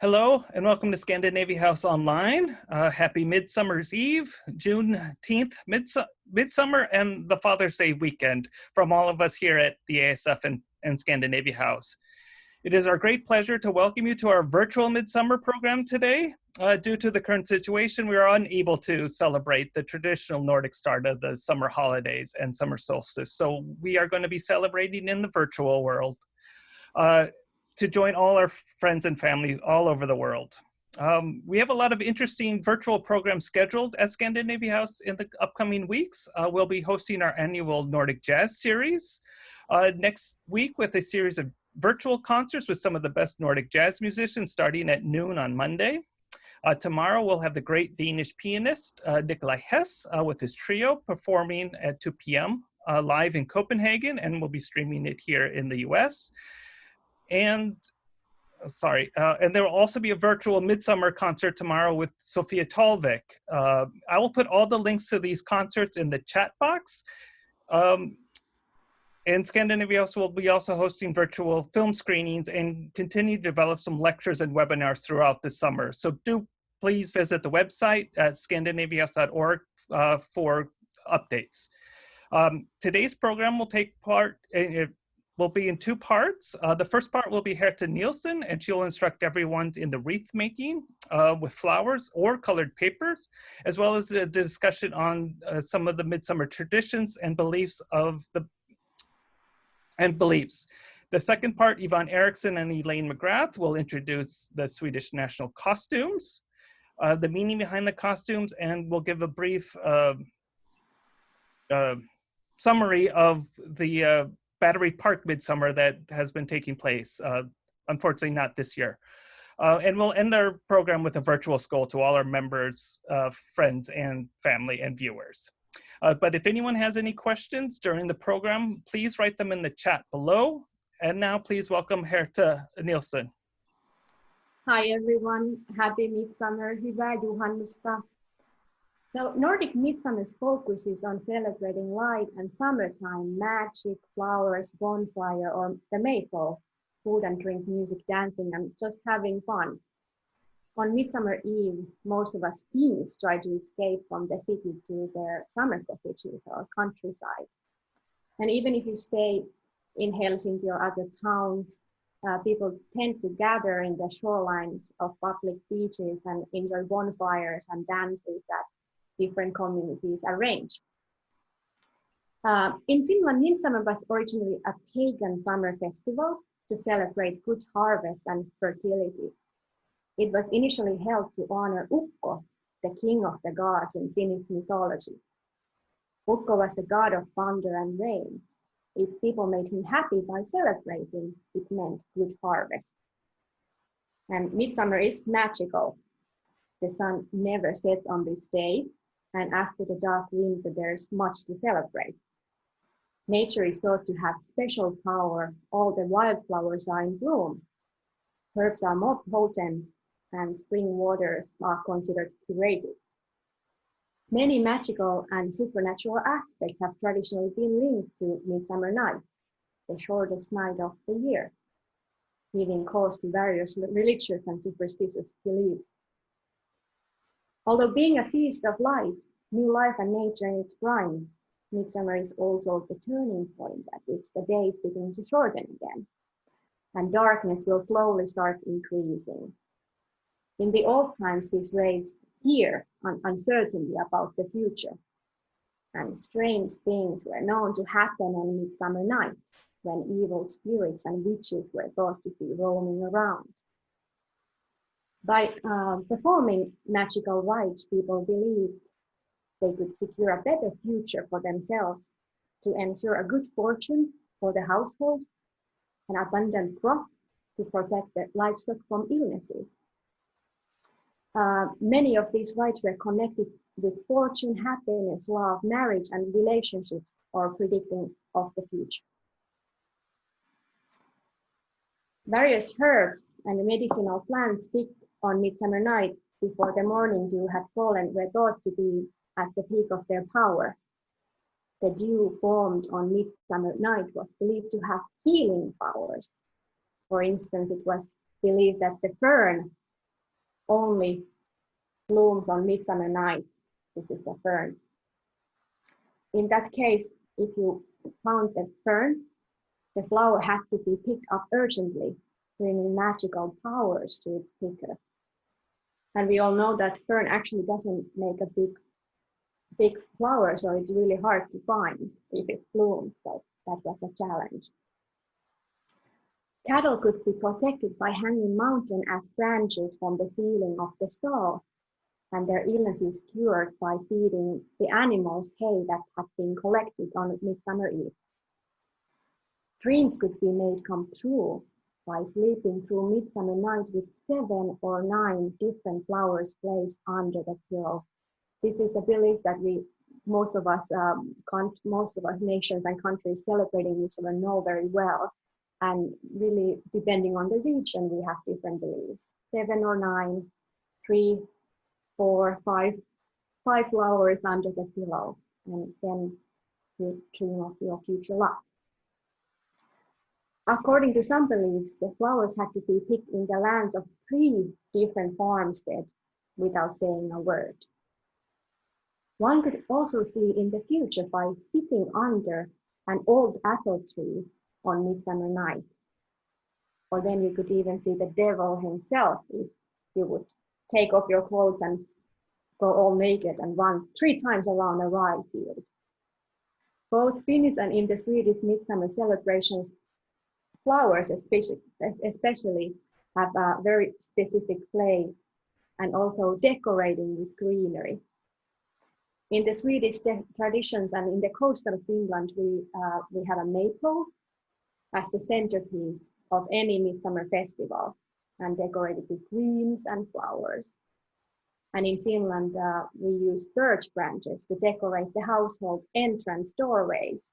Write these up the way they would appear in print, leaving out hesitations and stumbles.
Hello and welcome to Scandinavia House Online. Happy Midsummer's Eve, Juneteenth, Midsummer, and the Father's Day weekend from all of us here at the ASF and Scandinavia House. It is our great pleasure to welcome you to our virtual Midsummer program today. Due to the current situation, we are unable to celebrate the traditional Nordic start of the summer holidays and summer solstice, so we are going to be celebrating in the virtual world. To join all our friends and family all over the world. We have a lot of interesting virtual programs scheduled at Scandinavia House in the upcoming weeks. We'll be hosting our annual Nordic Jazz Series next week with a series of virtual concerts with some of the best Nordic jazz musicians starting at noon on Monday. Tomorrow we'll have the great Danish pianist Nikolai Hess with his trio performing at 2 p.m. Live in Copenhagen, and we'll be streaming it here in the US. And there will also be a virtual Midsummer concert tomorrow with Sofia Talvik. I will put all the links to these concerts in the chat box. And Scandinavia House will be also hosting virtual film screenings and continue to develop some lectures and webinars throughout the summer. So do please visit the website at scandinaviahouse.org for updates. Today's program will will be in two parts. The first part will be Herta Nielsen, and she'll instruct everyone in the wreath making with flowers or colored papers, as well as a discussion on some of the midsummer traditions and beliefs The second part, Yvonne Eriksson and Elaine McGrath will introduce the Swedish national costumes, the meaning behind the costumes, and we'll give a brief summary of the Battery Park Midsummer that has been taking place, unfortunately not this year. And we'll end our program with a virtual skull to all our members, friends and family and viewers. But if anyone has any questions during the program, please write them in the chat below. And now please welcome Herta Nielsen. Hi everyone, happy Midsummer, hyvää juhannusta. So Nordic Midsummer's focus is on celebrating light and summertime, magic, flowers, bonfire, or the maypole, food and drink, music, dancing, and just having fun. On Midsummer Eve, most of us Finns try to escape from the city to their summer cottages or countryside. And even if you stay in Helsinki or other towns, people tend to gather in the shorelines of public beaches and enjoy bonfires and dances that different communities arrange. In Finland, Midsummer was originally a pagan summer festival to celebrate good harvest and fertility. It was initially held to honor Ukko, the king of the gods in Finnish mythology. Ukko was the god of thunder and rain. If people made him happy by celebrating, it meant good harvest. And Midsummer is magical. The sun never sets on this day, and after the dark winter, there's much to celebrate. Nature is thought to have special power. All the wildflowers are in bloom. Herbs are more potent, and spring waters are considered curative. Many magical and supernatural aspects have traditionally been linked to Midsummer Night, the shortest night of the year, giving cause to various religious and superstitious beliefs. Although being a feast of light, new life and nature in its prime, Midsummer is also the turning point at which the days begin to shorten again, and darkness will slowly start increasing. In the old times, this raised fear and uncertainty about the future, and strange things were known to happen on Midsummer Night, when evil spirits and witches were thought to be roaming around. By performing magical rites, people believed they could secure a better future for themselves, to ensure a good fortune for the household, an abundant crop, to protect the livestock from illnesses. Many of these rites were connected with fortune, happiness, love, marriage, and relationships, or predicting of the future. Various herbs and medicinal plants picked on Midsummer Night before the morning dew had fallen were thought to be at the peak of their power. The dew formed on Midsummer Night was believed to have healing powers. For instance, it was believed that the fern only blooms on midsummer night. This is the fern. In that case, if you found the fern, the flower had to be picked up urgently, bringing magical powers to its picker. And we all know that fern actually doesn't make a big flower, so it's really hard to find if it blooms. So that was a challenge. Cattle could be protected by hanging mountain as branches from the ceiling of the stall, and their illnesses cured by feeding the animals hay that had been collected on Midsummer Eve. Dreams could be made come true by sleeping through midsummer night with 7 or 9 different flowers placed under the pillow. This is a belief that most of us nations and countries celebrating midsummer know very well. And really, depending on the region, we have different beliefs. 7 or 9, 3, 4, 5 flowers under the pillow, and then you dream of your future love. According to some beliefs, the flowers had to be picked in the lands of 3 different farmsteads without saying a word. One could also see in the future by sitting under an old apple tree on midsummer night. Or then you could even see the devil himself if you would take off your clothes and go all naked and run 3 times around a rye field. Both Finnish and in the Swedish midsummer celebrations, flowers especially have a very specific place and also decorating with greenery. In the Swedish traditions and in the coastal Finland, we have a maple as the centerpiece of any midsummer festival and decorated with greens and flowers. And in Finland, we use birch branches to decorate the household entrance doorways.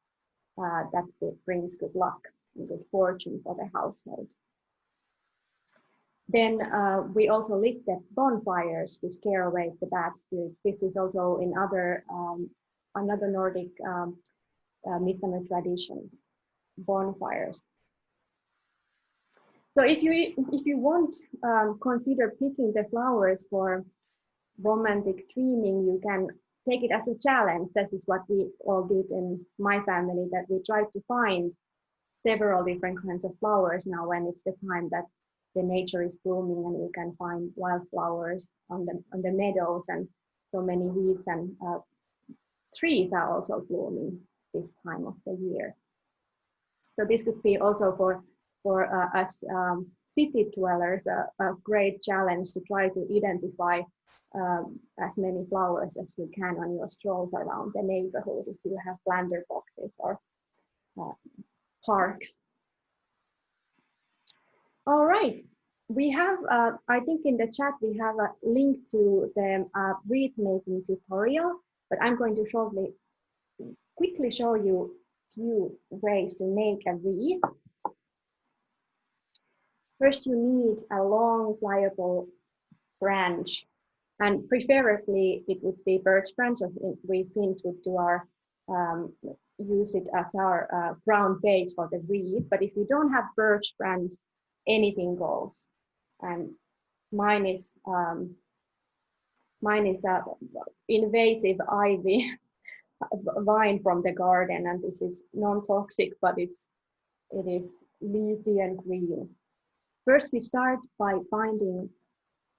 That brings good luck and good fortune for the household. Then we also lit the bonfires to scare away the bad spirits. This is also in another Nordic midsummer traditions, bonfires. So if you want, consider picking the flowers for romantic dreaming, you can take it as a challenge. That is what we all did in my family, that we tried to find several different kinds of flowers now when it's the time that the nature is blooming and you can find wildflowers on the meadows, and so many weeds and trees are also blooming this time of the year. So this could be also for us city dwellers a great challenge to try to identify as many flowers as you can on your strolls around the neighborhood if you have planter boxes or parks. All right, we have, I think in the chat we have a link to the wreath-making tutorial, but I'm going to quickly show you a few ways to make a wreath. First, you need a long, pliable branch, and preferably it would be birch branches. We Finns would do use it as our ground base for the wreath. But if you don't have birch branch, anything goes. And mine is invasive ivy vine from the garden, and this is non-toxic, but it is leafy and green. First, we start by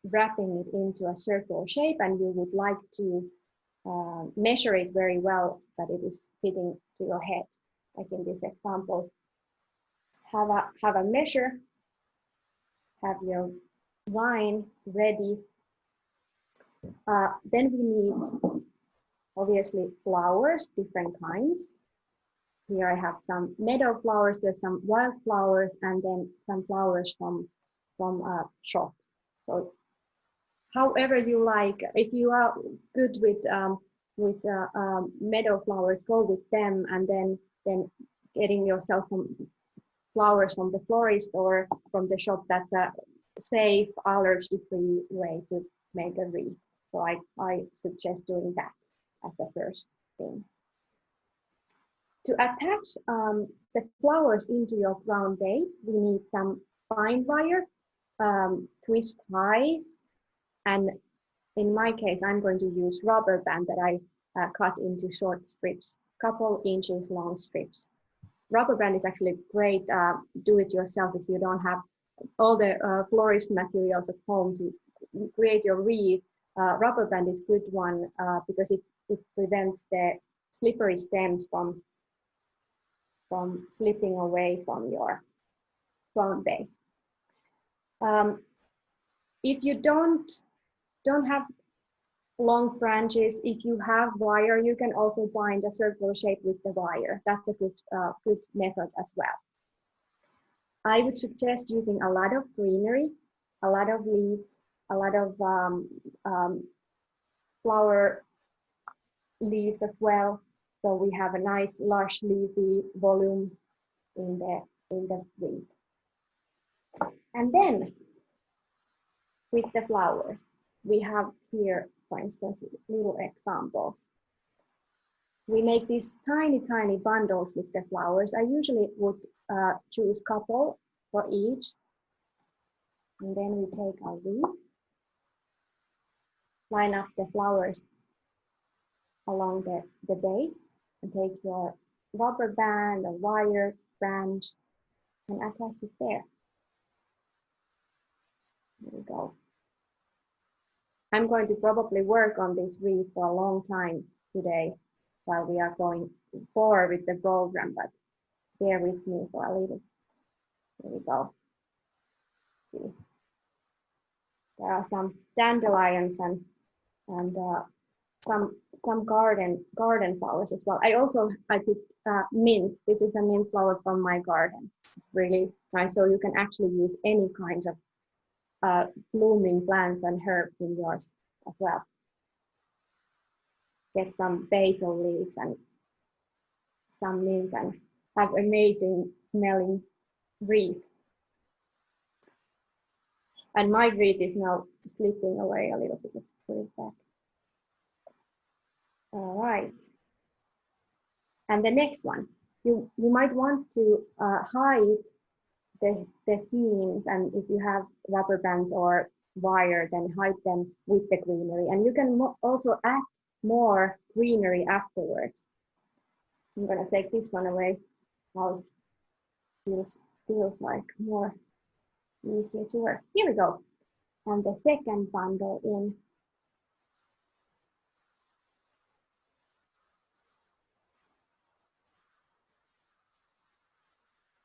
wrapping it into a circle shape, and you would like to measure it very well that it is fitting to your head. Like in this example, have a measure, have your vine ready. Then we need obviously flowers, different kinds. Here I have some meadow flowers, there's some wild flowers, and then some flowers from a shop. So however you like, if you are good with meadow flowers, go with them, and then getting yourself some flowers from the florist or from the shop. That's a safe, allergy-free way to make a wreath. So I suggest doing that as the first thing. To attach the flowers into your ground base, we need some fine wire, twist ties, And in my case, I'm going to use rubber band that I cut into short strips, couple inches long strips. Rubber band is actually great, do it yourself if you don't have all the florist materials at home to create your wreath. Rubber band is good one because it prevents the slippery stems from slipping away from your front base. If you don't have long branches, if you have wire, you can also bind a circular shape with the wire. That's a good method as well. I would suggest using a lot of greenery, a lot of leaves, a lot of flower leaves as well. So we have a nice lush leafy volume in the wreath. And then with the flowers, we have here, for instance, little examples. We make these tiny bundles with the flowers. I usually would choose a couple for each. And then we take our wreath, line up the flowers along the base, and take your rubber band or wire branch and attach it there. There we go. I'm going to probably work on this wreath for a long time today while we are going forward with the program, but bear with me for a little. There we go. See. There are some dandelions and some garden flowers as well. I put mint. This is a mint flower from my garden. It's really nice. So you can actually use any kind of blooming plants and herbs in yours as well. Get some basil leaves and some mint and have amazing smelling wreath. And my wreath is now slipping away a little bit. Let's put it back. All right. And the next one, you might want to hide the seams, and if you have rubber bands or wire, then hide them with the greenery. And you can also add more greenery afterwards. I'm gonna take this one away. Now it feels like more easier to work. Here we go. And the second bundle in.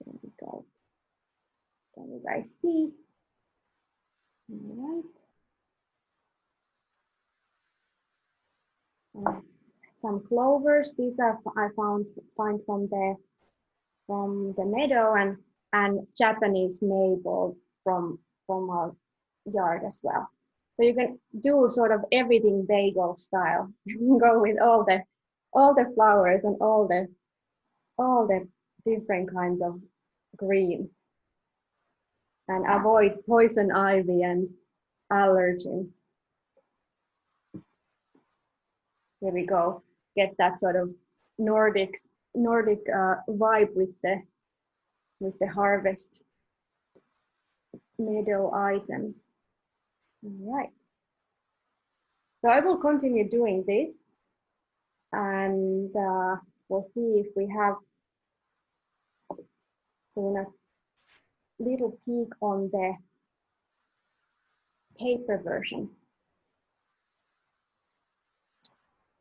There we go. Can you guys see? All right. Some clovers. These are I find from the meadow, and Japanese maple from our yard as well. So you can do sort of everything bagel style. Go with all the flowers and all the different kinds of greens, and avoid poison ivy and allergens. Here we go. Get that sort of Nordic vibe with the harvest meadow items. All right. So I will continue doing this, and we'll see if we have soon a little peek on the paper version.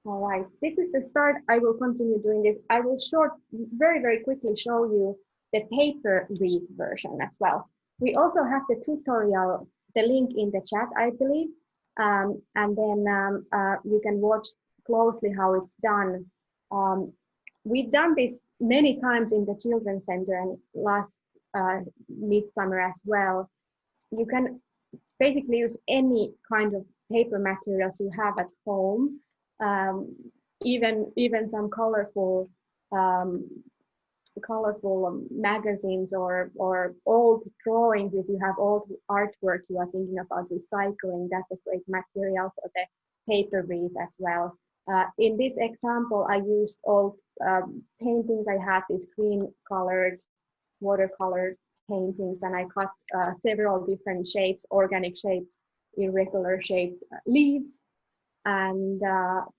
All right, this is the start. I will continue doing this. I will very quickly show you the paper wreath version as well. We also have the tutorial, the link in the chat, I believe. And then you can watch closely how it's done. We've done this many times in the Children's Center and last Midsummer as well. You can basically use any kind of paper materials you have at home. Even some colorful magazines or old drawings. If you have old artwork you are thinking about recycling, that's a great material for the paper wreath as well. In this example, I used old paintings. I had these cream colored, watercolored paintings, and I cut several different shapes, organic shapes irregular shaped leaves, and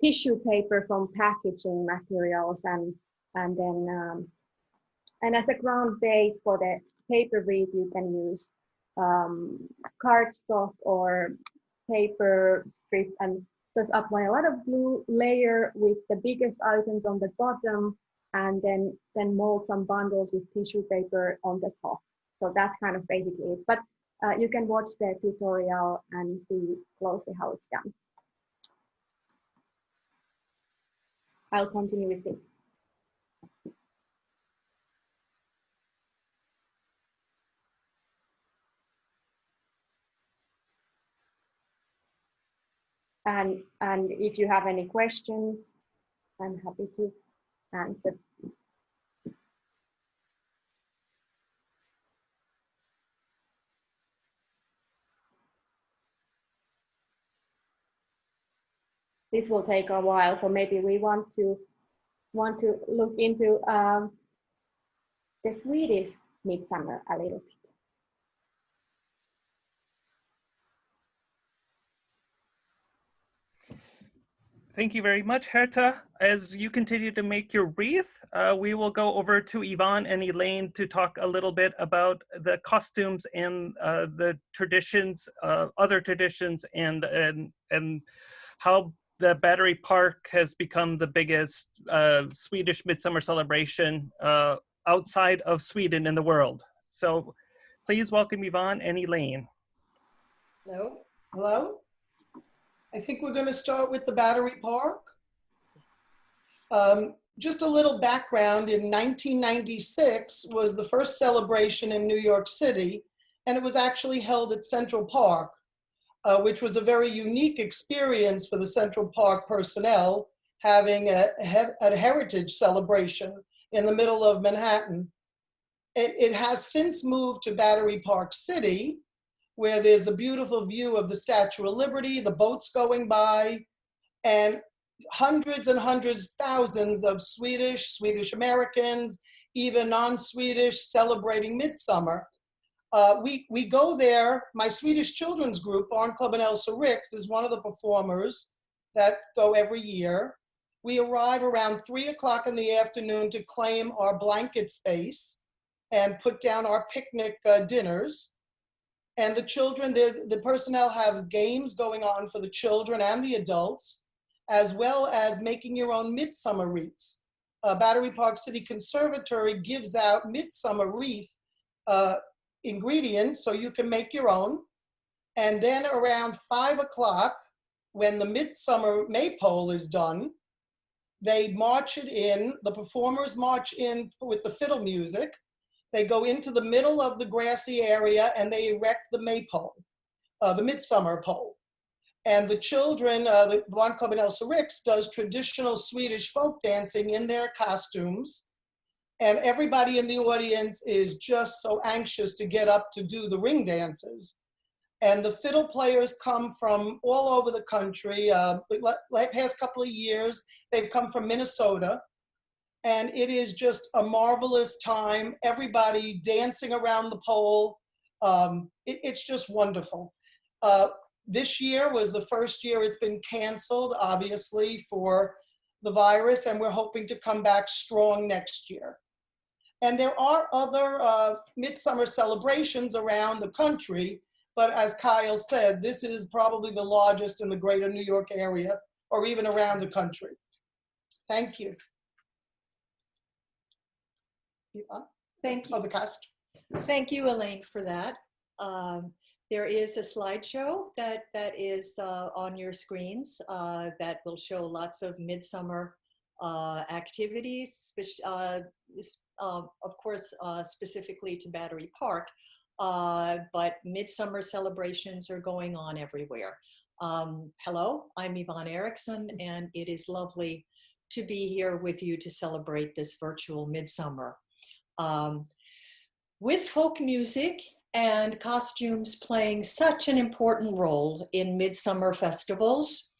tissue paper from packaging materials, and then and as a ground base for the paper wreath, you can use cardstock or paper strip, and just apply a lot of glue, layer with the biggest items on the bottom, and then mold some bundles with tissue paper on the top. So that's kind of basically it. But you can watch the tutorial and see closely how it's done. I'll continue with this. And if you have any questions, I'm happy to answer. This will take a while, so maybe we want to look into the Swedish Midsummer a little bit. Thank you very much, Herta. As you continue to make your wreath, we will go over to Yvonne and Elaine to talk a little bit about the costumes and the traditions, other traditions, and how the Battery Park has become the biggest Swedish midsummer celebration outside of Sweden in the world. So please welcome Yvonne and Elaine. Hello. Hello. I think we're going to start with the Battery Park. Just a little background, in 1996 was the first celebration in New York City, and it was actually held at Central Park, which was a very unique experience for the Central Park personnel, having a heritage celebration in the middle of Manhattan. It has since moved to Battery Park City, where there's the beautiful view of the Statue of Liberty, the boats going by, and hundreds and hundreds, thousands of Swedish Americans, even non-Swedish, celebrating Midsummer. We go there. My Swedish children's group, Barnklubben and Elsa Ricks, is one of the performers that go every year. We arrive around 3 o'clock in the afternoon to claim our blanket space and put down our picnic dinners. And the children, the personnel has games going on for the children and the adults, as well as making your own midsummer wreaths. Battery Park City Conservatory gives out midsummer wreath ingredients, so you can make your own. And then around 5 o'clock, when the midsummer maypole is done, they march it in, the performers march in with the fiddle music. They go into the middle of the grassy area and they erect the maypole, the midsummer pole. And the children, the Barnklubben and Elsa Ricks does traditional Swedish folk dancing in their costumes. And everybody in the audience is just so anxious to get up to do the ring dances. And the fiddle players come from all over the country. The past couple of years, they've come from Minnesota. And it is just a marvelous time. Everybody dancing around the pole. It's just wonderful. This year was the first year it's been canceled, obviously, for the virus, and we're hoping to come back strong next year. And there are other midsummer celebrations around the country, but as Kyle said, this is probably the largest in the greater New York area, or even around the country. Thank you. Thank you. Oh, the cast. Thank you, Elaine, for that. There is a slideshow that is on your screens that will show lots of midsummer activities, of course, specifically to Battery Park, but midsummer celebrations are going on everywhere. Hello, I'm Yvonne Eriksson, and it is lovely to be here with you to celebrate this virtual midsummer. With folk music and costumes playing such an important role in midsummer festivals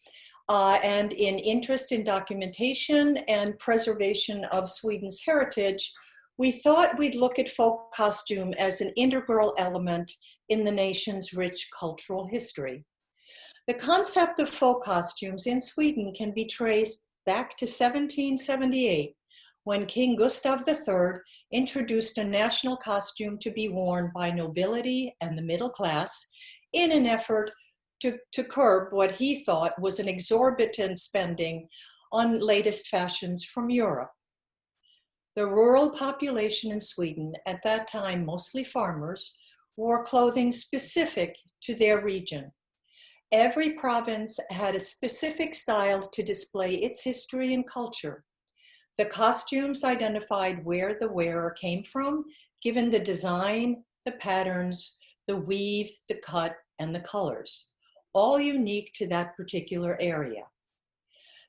and in interest in documentation and preservation of Sweden's heritage, we thought we'd look at folk costume as an integral element in the nation's rich cultural history. The concept of folk costumes in Sweden can be traced back to 1778, when King Gustav III introduced a national costume to be worn by nobility and the middle class in an effort to curb what he thought was an exorbitant spending on latest fashions from Europe. The rural population in Sweden, at that time mostly farmers, wore clothing specific to their region. Every province had a specific style to display its history and culture. The costumes identified where the wearer came from, given the design, the patterns, the weave, the cut, and the colors, all unique to that particular area.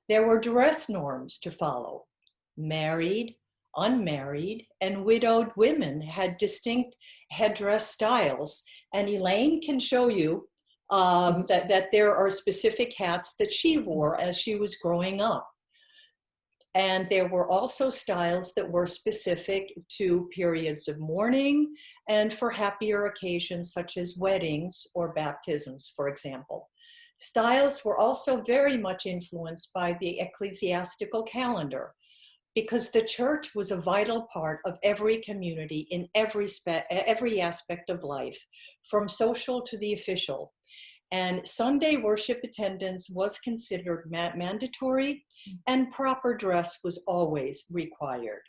There were dress norms to follow. Married, unmarried, and widowed women had distinct headdress styles, and Elaine can show you that there are specific hats that she wore as she was growing up. And there were also styles that were specific to periods of mourning and for happier occasions such as weddings or baptisms, for example. Styles were also very much influenced by the ecclesiastical calendar, because the church was a vital part of every community in every aspect of life, from social to the official. And Sunday worship attendance was considered mandatory, and proper dress was always required.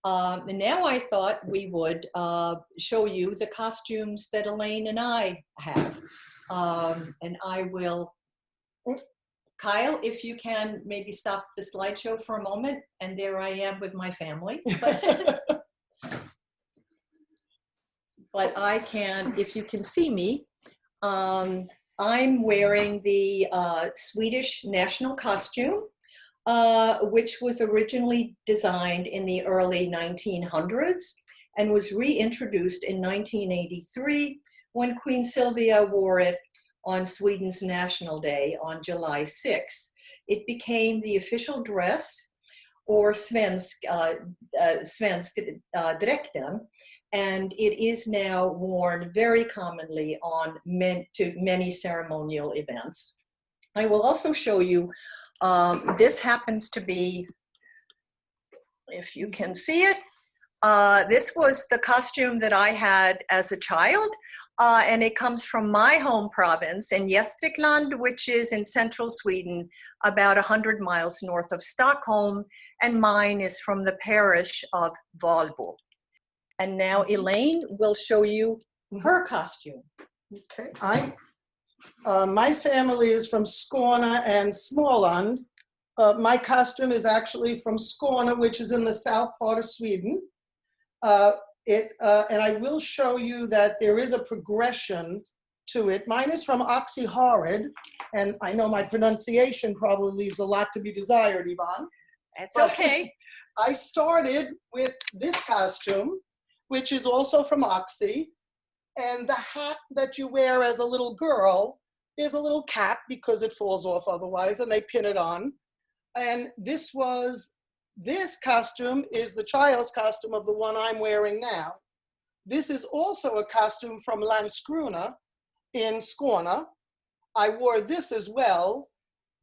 And now I thought we would show you the costumes that Elaine and I have. And I will, Kyle, if you can maybe stop the slideshow for a moment, and there I am with my family. But I can, if you can see me, I'm wearing the Swedish national costume, which was originally designed in the early 1900s and was reintroduced in 1983 when Queen Sylvia wore it on Sweden's National Day on July 6th. It became the official dress, or svensk dräkten, and it is now worn very commonly on many ceremonial events. I will also show you, this happens to be, if you can see it, this was the costume that I had as a child, and it comes from my home province in Gästrikland, which is in central Sweden, about 100 miles north of Stockholm, and mine is from the parish of Valbo. And now Elaine will show you her costume. Okay, my family is from Skåne and Småland. My costume is actually from Skåne, which is in the south part of Sweden. And I will show you that there is a progression to it. Mine is from Oxyhorrid, and I know my pronunciation probably leaves a lot to be desired, Yvonne. That's okay. I started with this costume, which is also from Oxy. And the hat that you wear as a little girl is a little cap because it falls off otherwise, and they pin it on. And this costume is the child's costume of the one I'm wearing now. This is also a costume from Landskrona in Skåne. I wore this as well,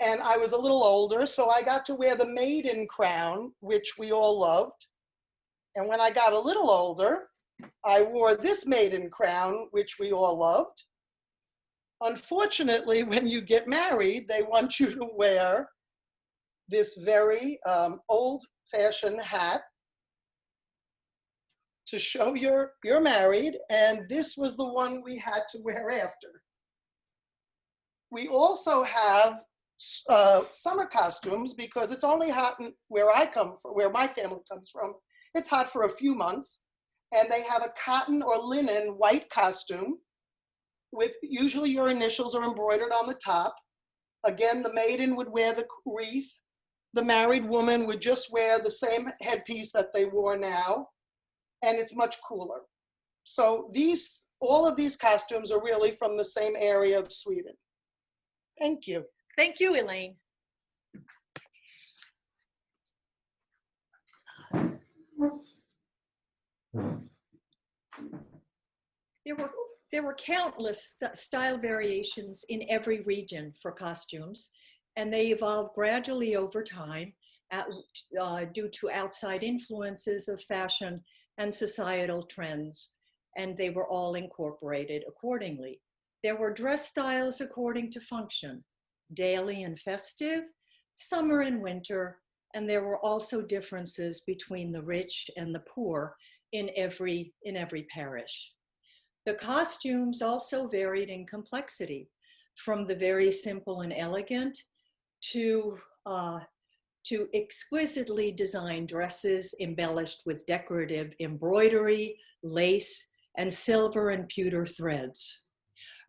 and I was a little older, so I got to wear the maiden crown, which we all loved. And when I got a little older, I wore this maiden crown, which we all loved. Unfortunately, when you get married, they want you to wear this very old-fashioned hat to show you're married, and this was the one we had to wear after. We also have summer costumes because it's only hot where I come from, where my family comes from. It's hot for a few months, and they have a cotton or linen white costume with usually your initials are embroidered on the top. Again, the maiden would wear the wreath. The married woman would just wear the same headpiece that they wore now, and it's much cooler. So all of these costumes are really from the same area of Sweden. Thank you. Thank you, Elaine. there were countless style variations in every region for costumes, and they evolved gradually over time due to outside influences of fashion and societal trends, and they were all incorporated accordingly. There were dress styles according to function, daily and festive, summer and winter, and there were also differences between the rich and the poor in every parish. The costumes also varied in complexity, from the very simple and elegant to exquisitely designed dresses embellished with decorative embroidery, lace, and silver and pewter threads.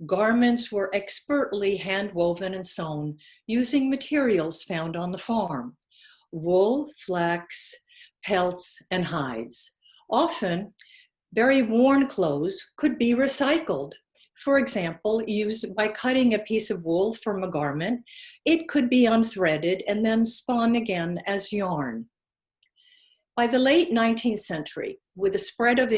Garments were expertly hand-woven and sewn using materials found on the farm: wool, flax, pelts, and hides. Often, very worn clothes could be recycled. For example, by cutting a piece of wool from a garment, it could be unthreaded and then spun again as yarn. By the late 19th century, with the spread of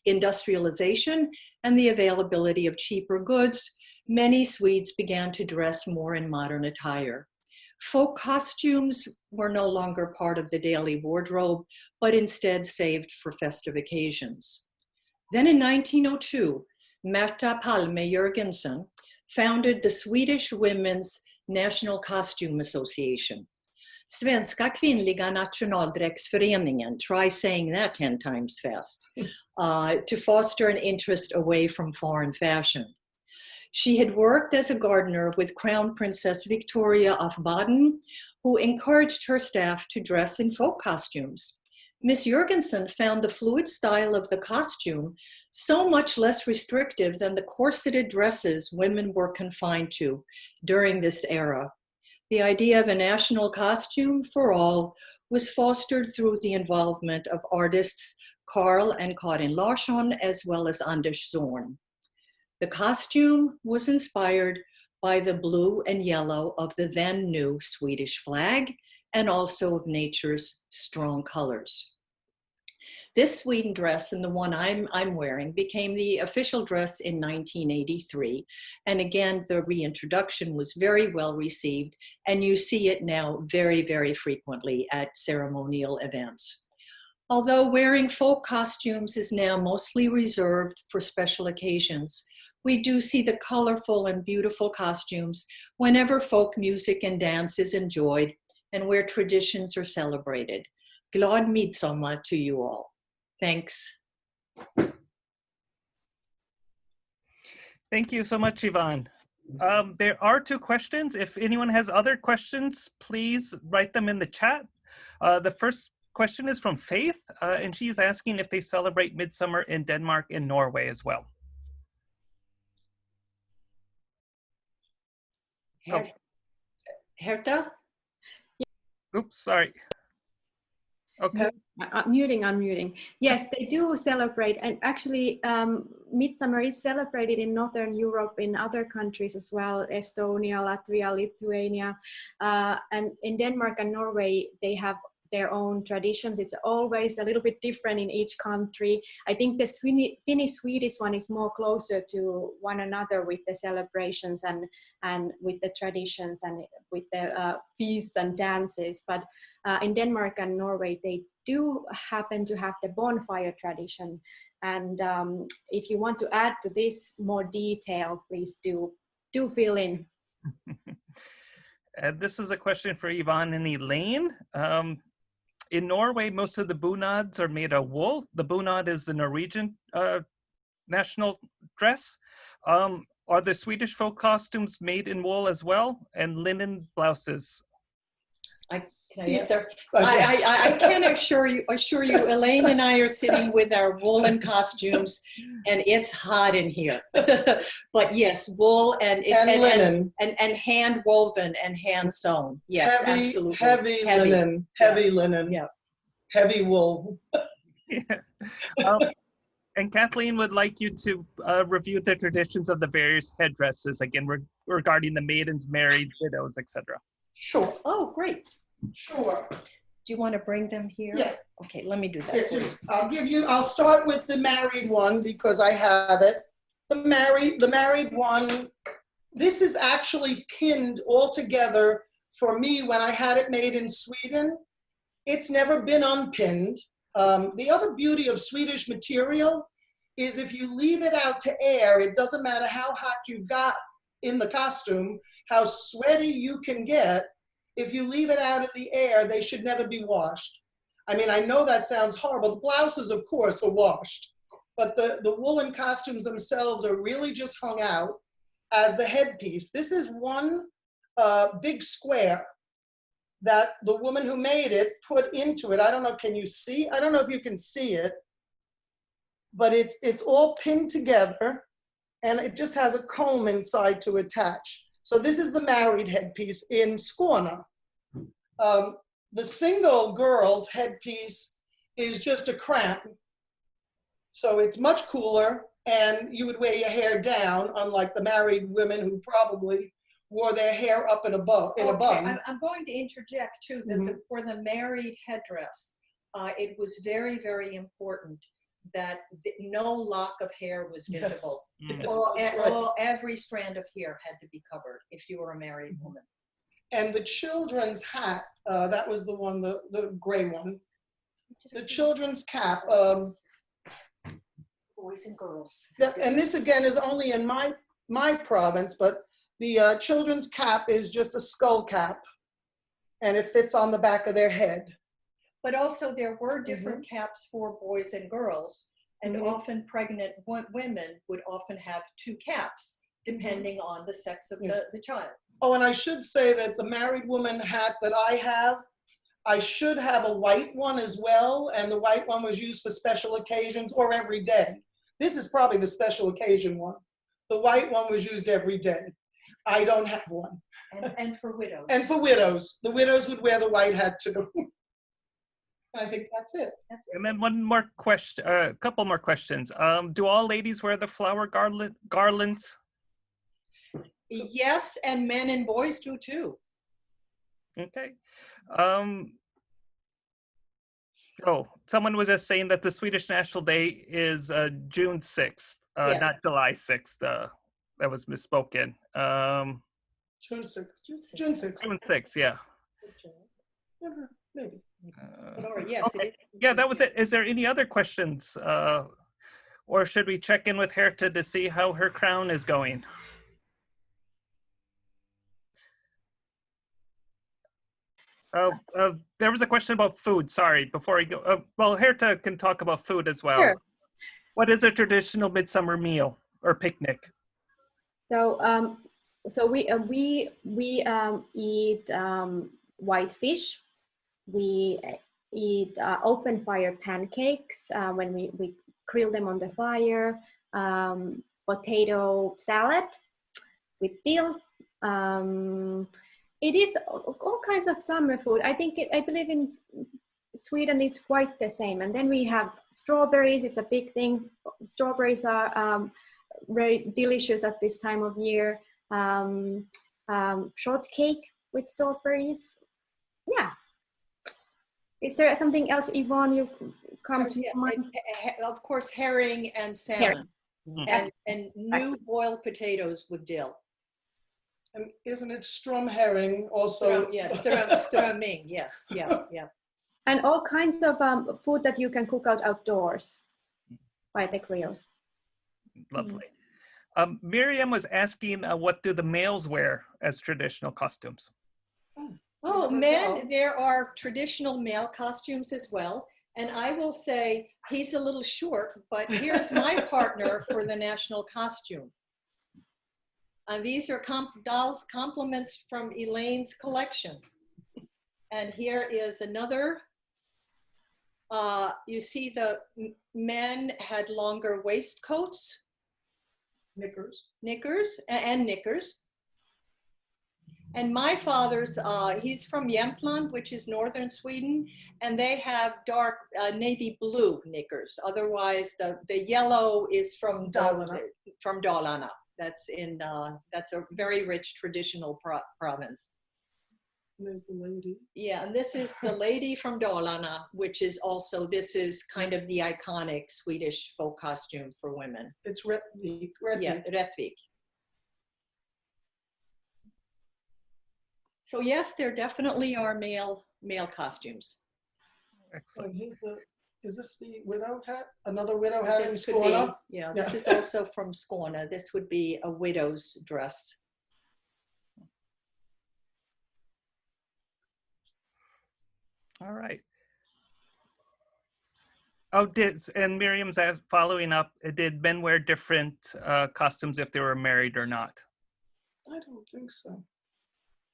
industrialization and the availability of cheaper goods, many Swedes began to dress more in modern attire. Folk costumes were no longer part of the daily wardrobe, but instead saved for festive occasions. Then in 1902, Märta Palme Jörgensen founded the Swedish Women's National Costume Association. Svenska kvinnliga nationaldräktsföreningen, try saying that 10 times fast, to foster an interest away from foreign fashion. She had worked as a gardener with Crown Princess Victoria of Baden, who encouraged her staff to dress in folk costumes. Miss Jörgensen found the fluid style of the costume so much less restrictive than the corseted dresses women were confined to during this era. The idea of a national costume for all was fostered through the involvement of artists Carl and Karin Larsson, as well as Anders Zorn. The costume was inspired by the blue and yellow of the then new Swedish flag, and also of nature's strong colors. This Sweden dress, and the one I'm wearing, became the official dress in 1983. And again, the reintroduction was very well received, and you see it now very, very frequently at ceremonial events. Although wearing folk costumes is now mostly reserved for special occasions, we do see the colorful and beautiful costumes whenever folk music and dance is enjoyed and where traditions are celebrated. Glad Midsommer to you all. Thanks. Thank you so much, Yvonne. There are 2 questions. If anyone has other questions, please write them in the chat. The first question is from Faith, and she's asking if they celebrate Midsummer in Denmark and Norway as well. Herta? Oops, sorry. Okay. Unmuting. Yes, they do celebrate, and actually Midsummer is celebrated in Northern Europe, in other countries as well, Estonia, Latvia, Lithuania, and in Denmark and Norway they have their own traditions. It's always a little bit different in each country. I think the Finnish-Swedish one is more closer to one another with the celebrations and with the traditions and with the feasts and dances. But in Denmark and Norway, they do happen to have the bonfire tradition. And if you want to add to this more detail, please do fill in. This is a question for Yvonne and Elaine. In Norway, most of the bunads are made of wool. The bunad is the Norwegian national dress. Are the Swedish folk costumes made in wool as well, and linen blouses? Can I answer? I can assure you, Elaine and I are sitting with our woolen costumes, and it's hot in here. But yes, wool and linen and hand woven and hand sewn. Yes, absolutely. Heavy linen. Heavy linen. Yeah. Heavy wool. Yeah. And Kathleen would like you to review the traditions of the various headdresses, again, regarding the maidens, married, widows, etc. Sure. Oh, great. Sure. Do you want to bring them here? Yeah. Okay, let me do that. I'll start with the married one because I have it. The married one, this is actually pinned all together for me when I had it made in Sweden. It's never been unpinned. The other beauty of Swedish material is if you leave it out to air, it doesn't matter how hot you've got in the costume, how sweaty you can get. If you leave it out in the air, they should never be washed. I mean, I know that sounds horrible. The blouses, of course, are washed, but the woolen costumes themselves are really just hung out as the headpiece. This is one big square that the woman who made it put into it. I don't know, can you see? I don't know if you can see it, but it's all pinned together and it just has a comb inside to attach. So this is the married headpiece in Skåne. The single girl's headpiece is just a crown. So it's much cooler and you would wear your hair down, unlike the married women who probably wore their hair up in a bun. I'm going to interject too that for the married headdress, it was very, very important that no lock of hair was visible. Yes. Every strand of hair had to be covered if you were a married woman. And the children's hat, that was the one, the gray one. The children's cap. Boys and girls. And this again is only in my province, but the children's cap is just a skull cap and it fits on the back of their head. But also there were different caps for boys and girls, and often pregnant women would often have two caps, depending on the sex of the child. Oh, and I should say that the married woman hat that I have, I should have a white one as well, and the white one was used for special occasions or every day. This is probably the special occasion one. The white one was used every day. I don't have one. And for widows. And for widows. The widows would wear the white hat too. I think that's it. And then one more question, a couple more questions. Do all ladies wear the flower garlands? Yes, and men and boys do too. Okay. Oh, someone was just saying that the Swedish National Day is June 6th, not July 6th. That was misspoken. June 6th. June 6th. June 6th, yeah. Maybe. Sorry, yes. Okay. Yeah, that was it. Is there any other questions? Or should we check in with Herta to see how her crown is going? There was a question about food. Sorry, before I go. Well, Herta can talk about food as well. Sure. What is a traditional midsummer meal or picnic? So, we eat white fish. We eat open fire pancakes when we grill them on the fire. Potato salad with dill. It is all kinds of summer food. I believe in Sweden it's quite the same. And then we have strawberries. It's a big thing. Strawberries are very delicious at this time of year. Shortcake with strawberries. Yeah. Is there something else, Yvonne, you come to mind? Of course, herring and salmon. And new boiled potatoes with dill. And isn't it strum herring also? Strömming, yes, yeah. And all kinds of food that you can cook out outdoors by the grill. Lovely. Miriam was asking, what do the males wear as traditional costumes? Oh, men, there are traditional male costumes as well. And I will say he's a little short, but here's my partner for the national costume. These are dolls compliments from Elaine's collection. And here is another. You see the men had longer waistcoats. Knickers. And my father's, he's from Jämtland, which is northern Sweden, and they have dark navy blue knickers. Otherwise, the yellow is from Dalarna. That's a very rich traditional province. And there's the lady. Yeah, and this is the lady from Dalarna, which is also, this is kind of the iconic Swedish folk costume for women. It's wreath-making. Yeah, wreath-making. So yes, there definitely are male costumes. Excellent. Is this the widow hat? Another widow hat in This could be, Skåne? yeah, this is also from Skåne. This would be a widow's dress. All right. Oh, and Miriam's following up, did men wear different costumes if they were married or not? I don't think so.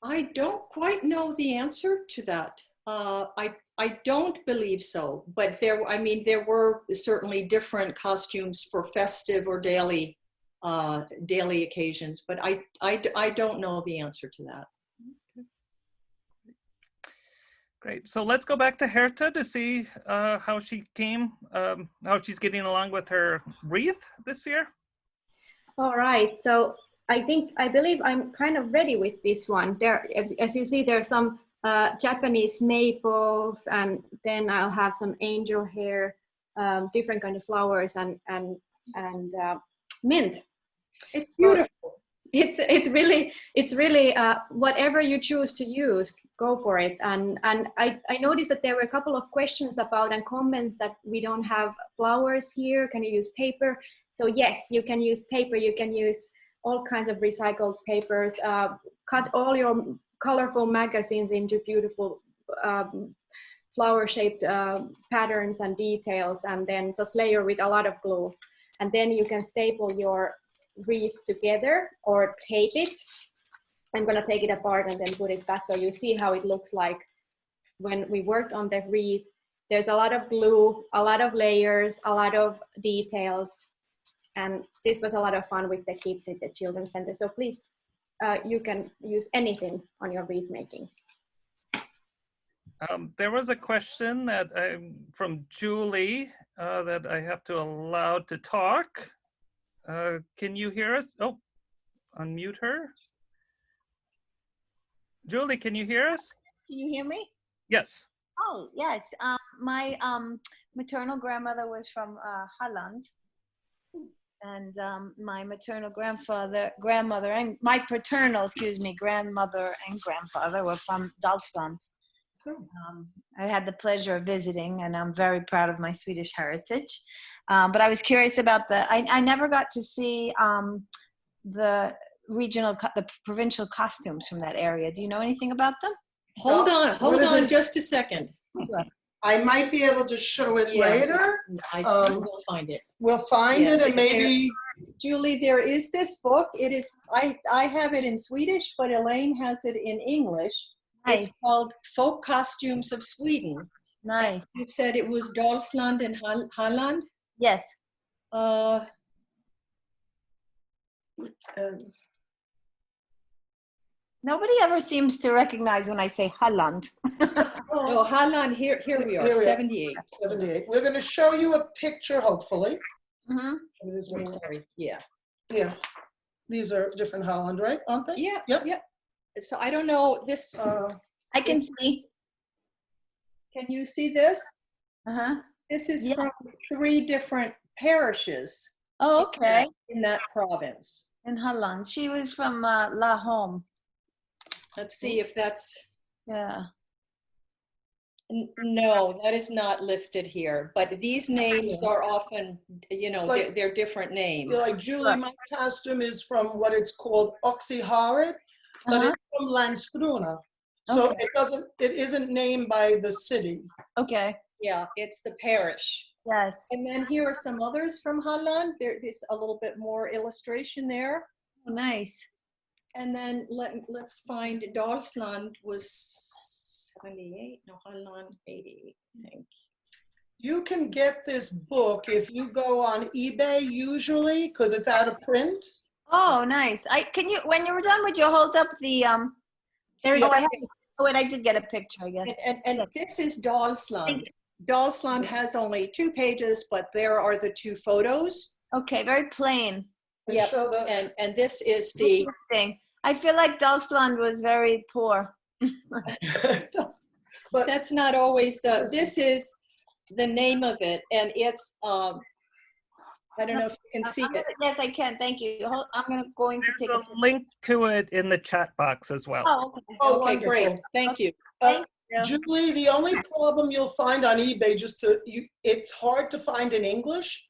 I don't quite know the answer to that. I don't believe so, but there were certainly different costumes for festive or daily occasions, but I don't know the answer to that. Great. So let's go back to Herta to see how she came, how she's getting along with her wreath this year. All right. So I believe I'm kind of ready with this one. There, as you see, there's some Japanese maples, and then I'll have some angel hair, different kind of flowers, and mint. It's beautiful. It's really whatever you choose to use, go for it. And I noticed that there were a couple of questions about and comments that we don't have flowers here. Can you use paper? So yes, you can use paper. You can use all kinds of recycled papers. Cut all your colorful magazines into beautiful flower-shaped patterns and details, and then just layer with a lot of glue. And then you can staple your wreath together or tape it. I'm gonna take it apart and then put it back so you see how it looks like when we worked on the wreath. There's a lot of glue, a lot of layers, a lot of details, and this was a lot of fun with the kids at the Children's Center. So please, you can use anything on your wreath making. There was a question that from Julie that I have to allow to talk. Can you hear us? Oh, unmute her. Julie, can you hear us? Can you hear me? Yes. Oh, yes. My maternal grandmother was from Holland. And my maternal grandmother, and my paternal, grandmother and grandfather were from Dalsland. I had the pleasure of visiting, and I'm very proud of my Swedish heritage. But I was curious about I never got to see the provincial costumes from that area. Do you know anything about them? Hold on just a second. I might be able to show it later. We'll find it. We'll find it, and maybe. Julie, there is this book. It is, I have it in Swedish, but Elaine has it in English. Nice. It's called Folk Costumes of Sweden. Nice. You said it was Dalsland and Halland? Yes. Nobody ever seems to recognize when I say Holland. Oh, Halland, here we are, 78. 78. We're going to show you a picture, hopefully. Mm-hmm. I'm sorry, yeah. Yeah. These are different Holland, right? Aren't they? Yeah, yep. Yeah. So I don't know, this. I can see. Can you see this? Uh-huh. This is from 3 different parishes. Oh, okay. In that province. In Holland. She was from La Home. Let's see if that's. Yeah. No, that is not listed here. But these names are often, like, they're different names. Like Julie, my costume is from what it's called Oxyharet, but it's from Landskrona. So it isn't named by the city. Okay. Yeah, it's the parish. Yes. And then here are some others from Halland. There's a little bit more illustration there. Oh, nice. And then let's find Dalsland was 78, no, Halland 88, I think. You can get this book if you go on eBay usually, because it's out of print. Oh, nice. When you were done, would you hold up the there you go. Wait, I did get a picture, I guess. And this is Dalsland. Dalsland has only 2 pages, but there are the 2 photos. Okay, very plain. Yep. And this is the thing. I feel like Dalsland was very poor. But That's not always this is the name of it, and it's, I don't know if you can see it. Yes, I can. Thank you. I'm going to take There's a link to it in the chat box as well. Oh, okay. oh, Okay, great. wonderful. Thank you. Thank you. Julie, the only problem you'll find on eBay, it's hard to find in English.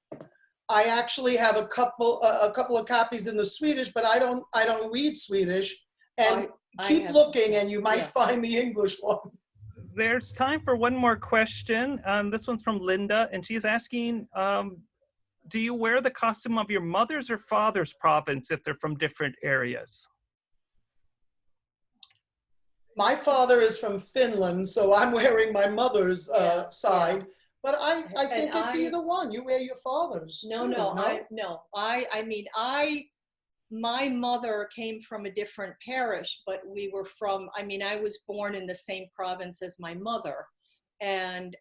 I actually have a couple of copies in the Swedish, but I don't read Swedish. And I keep have- looking, and you might yeah. find the English one. There's time for one more question. This one's from Linda, and she's asking, do you wear the costume of your mother's or father's province if they're from different areas? My father is from Finland, so I'm wearing my mother's side. But I think it's either one. You wear your father's. No, too, I mean, my mother came from a different parish, but we were from, I mean, I was born in the same province as my mother. And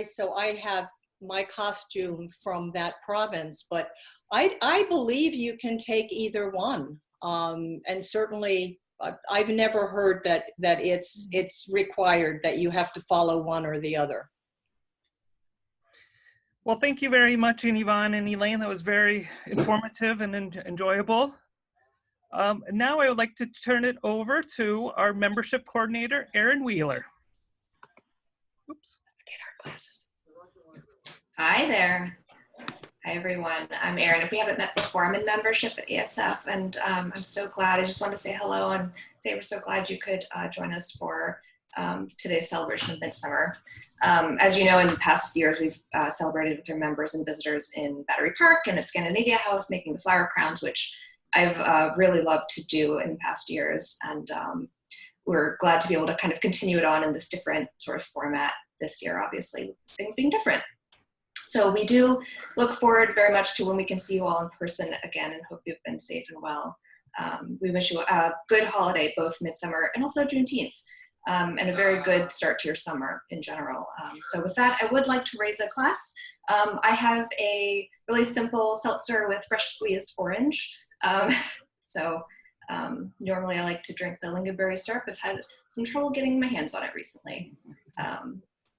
so I have my costume from that province, but I believe you can take either one. And certainly I've never heard that it's required that you have to follow one or the other. Well, thank you very much, Yvonne and Elaine. That was very informative and enjoyable. Now I would like to turn it over to our membership coordinator, Erin Wheeler. Oops. Get our glasses. Hi there. Hi, everyone. I'm Erin. If we haven't met before, I'm in membership at ASF, and I'm so glad. I just want to say hello and say we're so glad you could join us for today's celebration of Midsummer. As you know, in past years, we've celebrated with our members and visitors in Battery Park and at Scandinavia House, making the flower crowns, which I've really loved to do in past years. And we're glad to be able to kind of continue it on in this different sort of format this year, obviously, things being different. So we do look forward very much to when we can see you all in person again, and hope you've been safe and well. We wish you a good holiday, both Midsummer and also Juneteenth, and a very good start to your summer in general. So with that, I would like to raise a glass. I have a really simple seltzer with fresh squeezed orange. Normally I like to drink the lingonberry syrup. I've had some trouble getting my hands on it recently.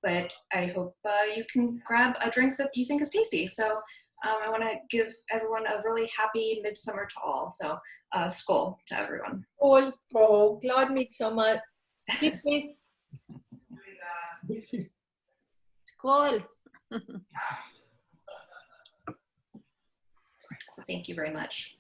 But I hope you can grab a drink that you think is tasty. So I want to give everyone a really happy Midsummer to all. So skål to everyone. Skål. Glad Midsummer. Skål. So thank you very much.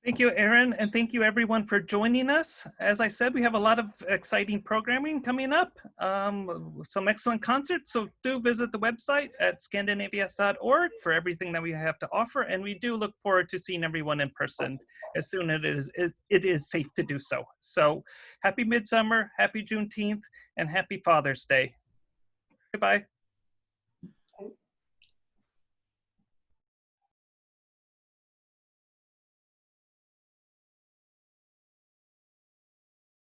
Thank you, Erin, and thank you everyone for joining us. As I said, we have a lot of exciting programming coming up, some excellent concerts, so do visit the website at scandinavia.org for everything that we have to offer, and we do look forward to seeing everyone in person as soon as it is safe to do so. So happy Midsummer, happy Juneteenth, and happy Father's Day. Goodbye.